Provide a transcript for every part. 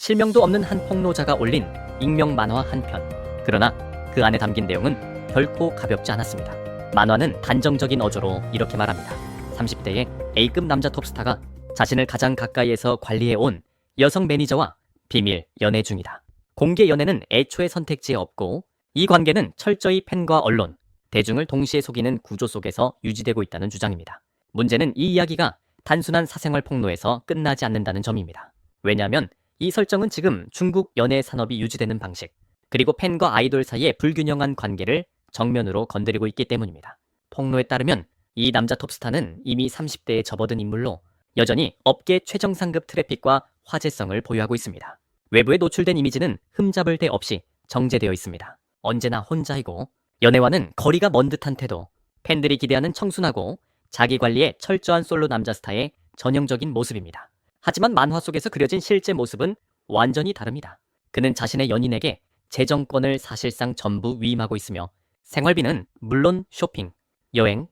실명도 없는 한 폭로자가 올린 익명 만화 한 편. 그러나 그 안에 담긴 내용은 결코 가볍지 않았습니다. 만화는 단정적인 어조로 이렇게 말합니다. 30대의 A급 남자 톱스타가 자신을 가장 가까이에서 관리해온 여성 매니저와 비밀 연애 중이다. 공개 연애는 애초에 선택지에 없고 이 관계는 철저히 팬과 언론, 대중을 동시에 속이는 구조 속에서 유지되고 있다는 주장입니다. 문제는 이 이야기가 단순한 사생활 폭로에서 끝나지 않는다는 점입니다. 왜냐하면 이 설정은 지금 중국 연예 산업이 유지되는 방식, 그리고 팬과 아이돌 사이의 불균형한 관계를 정면으로 건드리고 있기 때문입니다. 폭로에 따르면 이 남자 톱스타는 이미 30대에 접어든 인물로 여전히 업계 최정상급 트래픽과 화제성을 보유하고 있습니다. 외부에 노출된 이미지는 흠잡을 데 없이 정제되어 있습니다. 언제나 혼자이고 연애와는 거리가 먼 듯한 태도, 팬들이 기대하는 청순하고 자기 관리에 철저한 솔로 남자 스타의 전형적인 모습입니다. 하지만 만화 속에서 그려진 실제 모습은 완전히 다릅니다. 그는 자신의 연인에게 재정권을 사실상 전부 위임하고 있으며 생활비는 물론 쇼핑, 여행,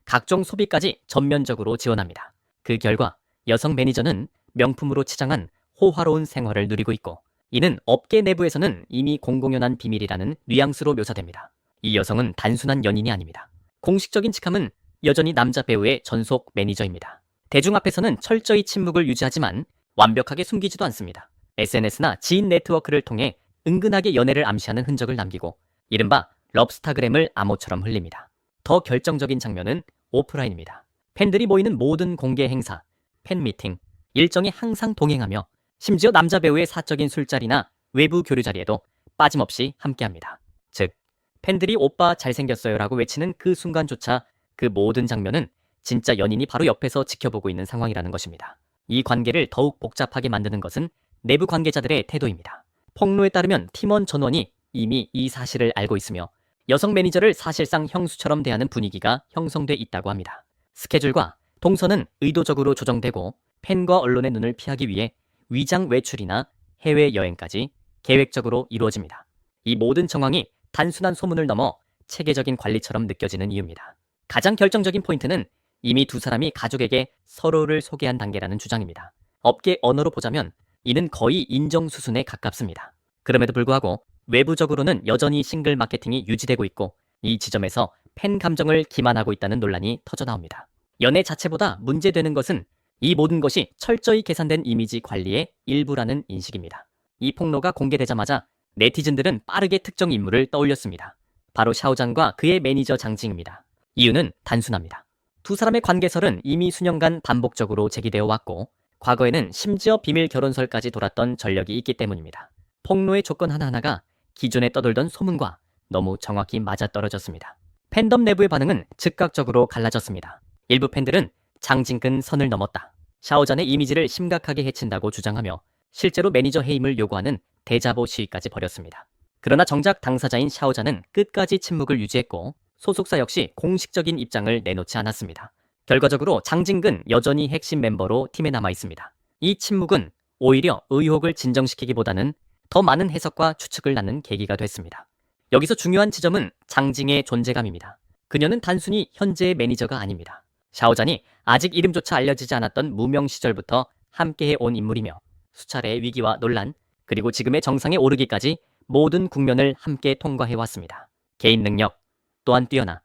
각종 소비까지 전면적으로 지원합니다. 그 결과 여성 매니저는 명품으로 치장한 호화로운 생활을 누리고 있고, 이는 업계 내부에서는 이미 공공연한 비밀이라는 뉘앙스로 묘사됩니다. 이 여성은 단순한 연인이 아닙니다. 공식적인 직함은 여전히 남자 배우의 전속 매니저입니다. 대중 앞에서는 철저히 침묵을 유지하지만 완벽하게 숨기지도 않습니다. SNS나 지인 네트워크를 통해 은근하게 연애를 암시하는 흔적을 남기고 이른바 럽스타그램을 암호처럼 흘립니다. 더 결정적인 장면은 오프라인입니다. 팬들이 모이는 모든 공개 행사, 팬미팅, 일정에 항상 동행하며 심지어 남자 배우의 사적인 술자리나 외부 교류 자리에도 빠짐없이 함께합니다. 즉, 팬들이 오빠 잘생겼어요 라고 외치는 그 순간조차 그 모든 장면은 진짜 연인이 바로 옆에서 지켜보고 있는 상황이라는 것입니다. 이 관계를 더욱 복잡하게 만드는 것은 내부 관계자들의 태도입니다. 폭로에 따르면 팀원 전원이 이미 이 사실을 알고 있으며 여성 매니저를 사실상 형수처럼 대하는 분위기가 형성돼 있다고 합니다. 스케줄과 동선은 의도적으로 조정되고 팬과 언론의 눈을 피하기 위해 위장 외출이나 해외여행까지 계획적으로 이루어집니다. 이 모든 정황이 단순한 소문을 넘어 체계적인 관리처럼 느껴지는 이유입니다. 가장 결정적인 포인트는 이미 두 사람이 가족에게 서로를 소개한 단계라는 주장입니다. 업계 언어로 보자면 이는 거의 인정 수준에 가깝습니다. 그럼에도 불구하고 외부적으로는 여전히 싱글 마케팅이 유지되고 있고 이 지점에서 팬 감정을 기만하고 있다는 논란이 터져나옵니다. 연애 자체보다 문제되는 것은 이 모든 것이 철저히 계산된 이미지 관리의 일부라는 인식입니다. 이 폭로가 공개되자마자 네티즌들은 빠르게 특정 인물을 떠올렸습니다. 바로 샤오잔과 그의 매니저 장징입니다. 이유는 단순합니다. 두 사람의 관계설은 이미 수년간 반복적으로 제기되어 왔고 과거에는 심지어 비밀 결혼설까지 돌았던 전력이 있기 때문입니다. 폭로의 조건 하나하나가 기존에 떠돌던 소문과 너무 정확히 맞아떨어졌습니다. 팬덤 내부의 반응은 즉각적으로 갈라졌습니다. 일부 팬들은 장징근 선을 넘었다, 샤오잔의 이미지를 심각하게 해친다고 주장하며 실제로 매니저 해임을 요구하는 대자보 시위까지 벌였습니다. 그러나 정작 당사자인 샤오잔은 끝까지 침묵을 유지했고 소속사 역시 공식적인 입장을 내놓지 않았습니다. 결과적으로 장징근 여전히 핵심 멤버로 팀에 남아 있습니다. 이 침묵은 오히려 의혹을 진정시키기보다는 더 많은 해석과 추측을 낳는 계기가 됐습니다. 여기서 중요한 지점은 장징의 존재감입니다. 그녀는 단순히 현재의 매니저가 아닙니다. 샤오잔이 아직 이름조차 알려지지 않았던 무명 시절부터 함께해 온 인물이며 수차례의 위기와 논란, 그리고 지금의 정상에 오르기까지 모든 국면을 함께 통과해 왔습니다. 개인 능력 또한 뛰어나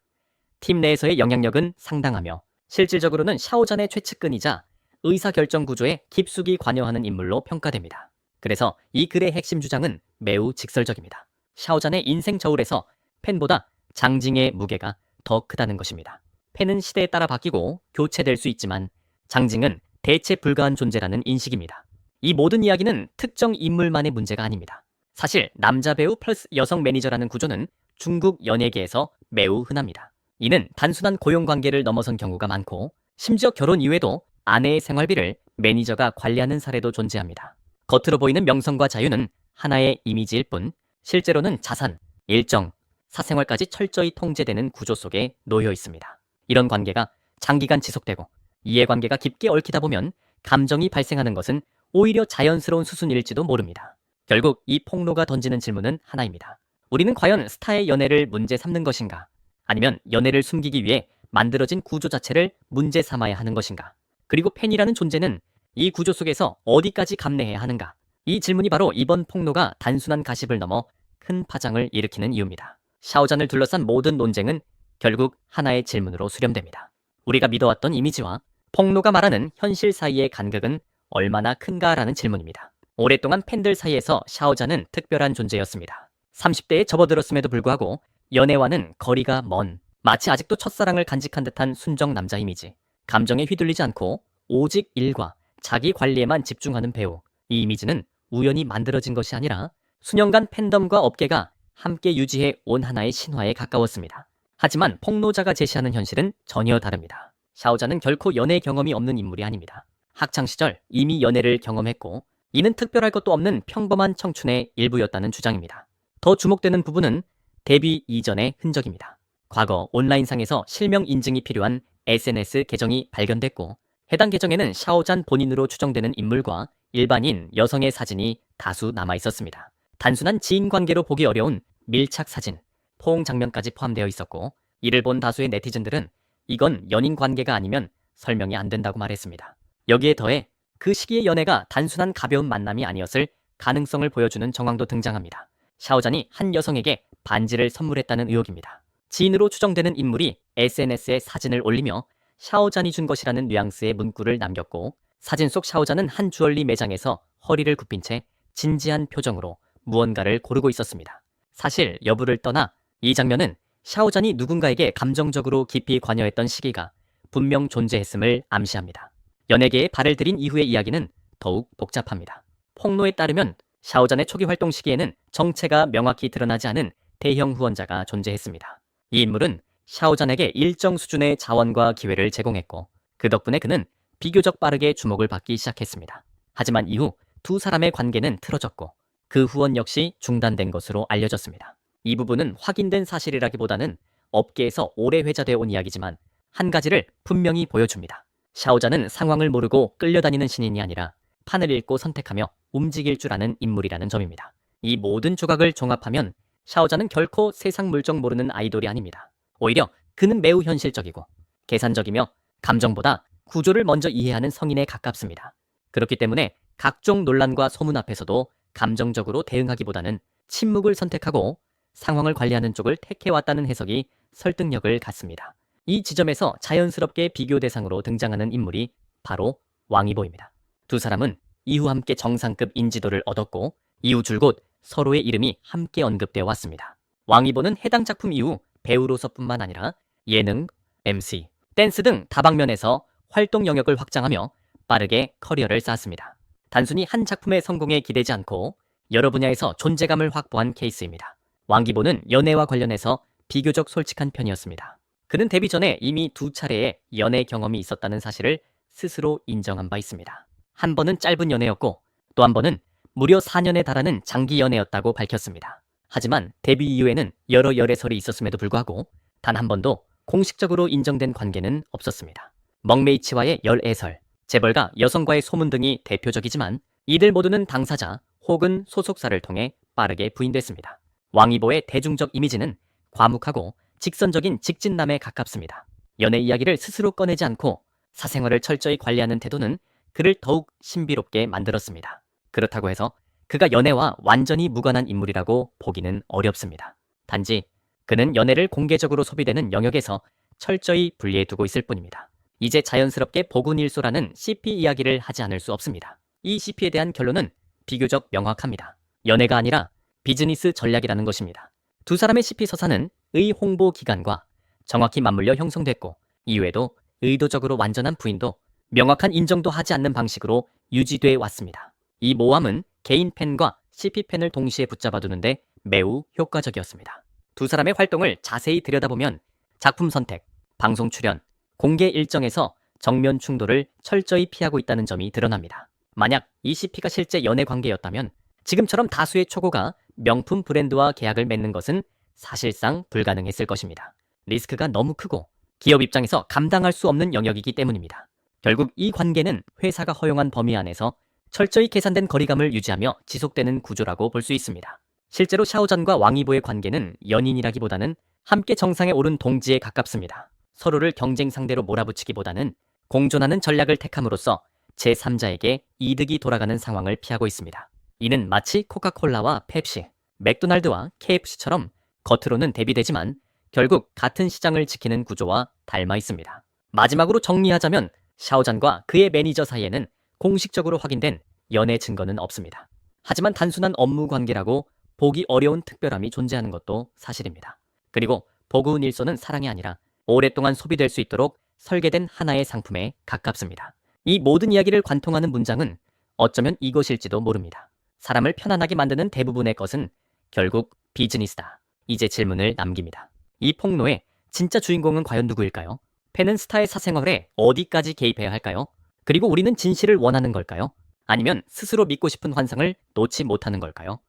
팀 내에서의 영향력은 상당하며 실질적으로는 샤오잔의 최측근이자 의사결정 구조에 깊숙이 관여하는 인물로 평가됩니다. 그래서 이 글의 핵심 주장은 매우 직설적입니다. 샤오잔의 인생 저울에서 팬보다 장징의 무게가 더 크다는 것입니다. 팬은 시대에 따라 바뀌고 교체될 수 있지만 장징은 대체 불가한 존재라는 인식입니다. 이 모든 이야기는 특정 인물만의 문제가 아닙니다. 사실 남자 배우 플러스 여성 매니저라는 구조는 중국 연예계에서 매우 흔합니다. 이는 단순한 고용관계를 넘어선 경우가 많고 심지어 결혼 이후에도 아내의 생활비를 매니저가 관리하는 사례도 존재합니다. 겉으로 보이는 명성과 자유는 하나의 이미지일 뿐 실제로는 자산, 일정, 사생활까지 철저히 통제되는 구조 속에 놓여 있습니다. 이런 관계가 장기간 지속되고 이해관계가 깊게 얽히다 보면 감정이 발생하는 것은 오히려 자연스러운 수순일지도 모릅니다. 결국 이 폭로가 던지는 질문은 하나입니다. 우리는 과연 스타의 연애를 문제 삼는 것인가? 아니면 연애를 숨기기 위해 만들어진 구조 자체를 문제 삼아야 하는 것인가? 그리고 팬이라는 존재는 이 구조 속에서 어디까지 감내해야 하는가? 이 질문이 바로 이번 폭로가 단순한 가십을 넘어 큰 파장을 일으키는 이유입니다. 샤오잔을 둘러싼 모든 논쟁은 결국 하나의 질문으로 수렴됩니다. 우리가 믿어왔던 이미지와 폭로가 말하는 현실 사이의 간극은 얼마나 큰가라는 질문입니다. 오랫동안 팬들 사이에서 샤오잔은 특별한 존재였습니다. 30대에 접어들었음에도 불구하고 연애와는 거리가 먼, 마치 아직도 첫사랑을 간직한 듯한 순정 남자 이미지, 감정에 휘둘리지 않고 오직 일과 자기 관리에만 집중하는 배우. 이 이미지는 우연히 만들어진 것이 아니라 수년간 팬덤과 업계가 함께 유지해 온 하나의 신화에 가까웠습니다. 하지만 폭로자가 제시하는 현실은 전혀 다릅니다. 샤오잔은 결코 연애 경험이 없는 인물이 아닙니다. 학창시절 이미 연애를 경험했고 이는 특별할 것도 없는 평범한 청춘의 일부였다는 주장입니다. 더 주목되는 부분은 데뷔 이전의 흔적입니다. 과거 온라인상에서 실명 인증이 필요한 SNS 계정이 발견됐고 해당 계정에는 샤오잔 본인으로 추정되는 인물과 일반인 여성의 사진이 다수 남아 있었습니다. 단순한 지인 관계로 보기 어려운 밀착 사진, 포옹 장면까지 포함되어 있었고 이를 본 다수의 네티즌들은 이건 연인 관계가 아니면 설명이 안 된다고 말했습니다. 여기에 더해 그 시기의 연애가 단순한 가벼운 만남이 아니었을 가능성을 보여주는 정황도 등장합니다. 샤오잔이 한 여성에게 반지를 선물했다는 의혹입니다. 지인으로 추정되는 인물이 SNS에 사진을 올리며 샤오잔이 준 것이라는 뉘앙스의 문구를 남겼고 사진 속 샤오잔은 한 주얼리 매장에서 허리를 굽힌 채 진지한 표정으로 무언가를 고르고 있었습니다. 사실 여부를 떠나 이 장면은 샤오잔이 누군가에게 감정적으로 깊이 관여했던 시기가 분명 존재했음을 암시합니다. 연예계에 발을 들인 이후의 이야기는 더욱 복잡합니다. 폭로에 따르면 샤오잔의 초기 활동 시기에는 정체가 명확히 드러나지 않은 대형 후원자가 존재했습니다. 이 인물은 샤오잔에게 일정 수준의 자원과 기회를 제공했고 그 덕분에 그는 비교적 빠르게 주목을 받기 시작했습니다. 하지만 이후 두 사람의 관계는 틀어졌고 그 후원 역시 중단된 것으로 알려졌습니다. 이 부분은 확인된 사실이라기보다는 업계에서 오래 회자되어 온 이야기지만 한 가지를 분명히 보여줍니다. 샤오잔은 상황을 모르고 끌려다니는 신인이 아니라 판을 읽고 선택하며 움직일 줄 아는 인물이라는 점입니다. 이 모든 조각을 종합하면 샤오잔은 결코 세상 물정 모르는 아이돌이 아닙니다. 오히려 그는 매우 현실적이고 계산적이며 감정보다 구조를 먼저 이해하는 성인에 가깝습니다. 그렇기 때문에 각종 논란과 소문 앞에서도 감정적으로 대응하기보다는 침묵을 선택하고 상황을 관리하는 쪽을 택해왔다는 해석이 설득력을 갖습니다. 이 지점에서 자연스럽게 비교 대상으로 등장하는 인물이 바로 왕이보입니다. 두 사람은 이후 함께 정상급 인지도를 얻었고 이후 줄곧 서로의 이름이 함께 언급되어 왔습니다. 왕이보는 해당 작품 이후 배우로서뿐만 아니라 예능, MC, 댄스 등 다방면에서 활동 영역을 확장하며 빠르게 커리어를 쌓았습니다. 단순히 한 작품의 성공에 기대지 않고 여러 분야에서 존재감을 확보한 케이스입니다. 왕기보는 연애와 관련해서 비교적 솔직한 편이었습니다. 그는 데뷔 전에 이미 2차례의 연애 경험이 있었다는 사실을 스스로 인정한 바 있습니다. 한 번은 짧은 연애였고 또 한 번은 무려 4년에 달하는 장기 연애였다고 밝혔습니다. 하지만 데뷔 이후에는 여러 열애설이 있었음에도 불구하고 단 한 번도 공식적으로 인정된 관계는 없었습니다. 먹메이치와의 열애설, 재벌가 여성과의 소문 등이 대표적이지만 이들 모두는 당사자 혹은 소속사를 통해 빠르게 부인됐습니다. 왕이보의 대중적 이미지는 과묵하고 직선적인 직진남에 가깝습니다. 연애 이야기를 스스로 꺼내지 않고 사생활을 철저히 관리하는 태도는 그를 더욱 신비롭게 만들었습니다. 그렇다고 해서 그가 연애와 완전히 무관한 인물이라고 보기는 어렵습니다. 단지 그는 연애를 공개적으로 소비되는 영역에서 철저히 분리해두고 있을 뿐입니다. 이제 자연스럽게 보군일소라는 CP 이야기를 하지 않을 수 없습니다. 이 CP에 대한 결론은 비교적 명확합니다. 연애가 아니라 비즈니스 전략이라는 것입니다. 두 사람의 CP 서사는 의 홍보 기간과 정확히 맞물려 형성됐고 이후에도 의도적으로 완전한 부인도 명확한 인정도 하지 않는 방식으로 유지돼 왔습니다. 이 모함은 개인 팬과 CP 팬을 동시에 붙잡아두는데 매우 효과적이었습니다. 두 사람의 활동을 자세히 들여다보면 작품 선택, 방송 출연, 공개 일정에서 정면 충돌을 철저히 피하고 있다는 점이 드러납니다. 만약 이 CP가 실제 연애 관계였다면 지금처럼 다수의 초고가 명품 브랜드와 계약을 맺는 것은 사실상 불가능했을 것입니다. 리스크가 너무 크고 기업 입장에서 감당할 수 없는 영역이기 때문입니다. 결국 이 관계는 회사가 허용한 범위 안에서 철저히 계산된 거리감을 유지하며 지속되는 구조라고 볼 수 있습니다. 실제로 샤오잔과 왕이보의 관계는 연인이라기보다는 함께 정상에 오른 동지에 가깝습니다. 서로를 경쟁 상대로 몰아붙이기보다는 공존하는 전략을 택함으로써 제3자에게 이득이 돌아가는 상황을 피하고 있습니다. 이는 마치 코카콜라와 펩시, 맥도날드와 KFC처럼 겉으로는 대비되지만 결국 같은 시장을 지키는 구조와 닮아 있습니다. 마지막으로 정리하자면 샤오잔과 그의 매니저 사이에는 공식적으로 확인된 연애 증거는 없습니다. 하지만 단순한 업무 관계라고 보기 어려운 특별함이 존재하는 것도 사실입니다. 그리고 보그운 일소는 사랑이 아니라 오랫동안 소비될 수 있도록 설계된 하나의 상품에 가깝습니다. 이 모든 이야기를 관통하는 문장은 어쩌면 이것일지도 모릅니다. 사람을 편안하게 만드는 대부분의 것은 결국 비즈니스다. 이제 질문을 남깁니다. 이 폭로의 진짜 주인공은 과연 누구일까요? 팬은 스타의 사생활에 어디까지 개입해야 할까요? 그리고 우리는 진실을 원하는 걸까요? 아니면 스스로 믿고 싶은 환상을 놓지 못하는 걸까요?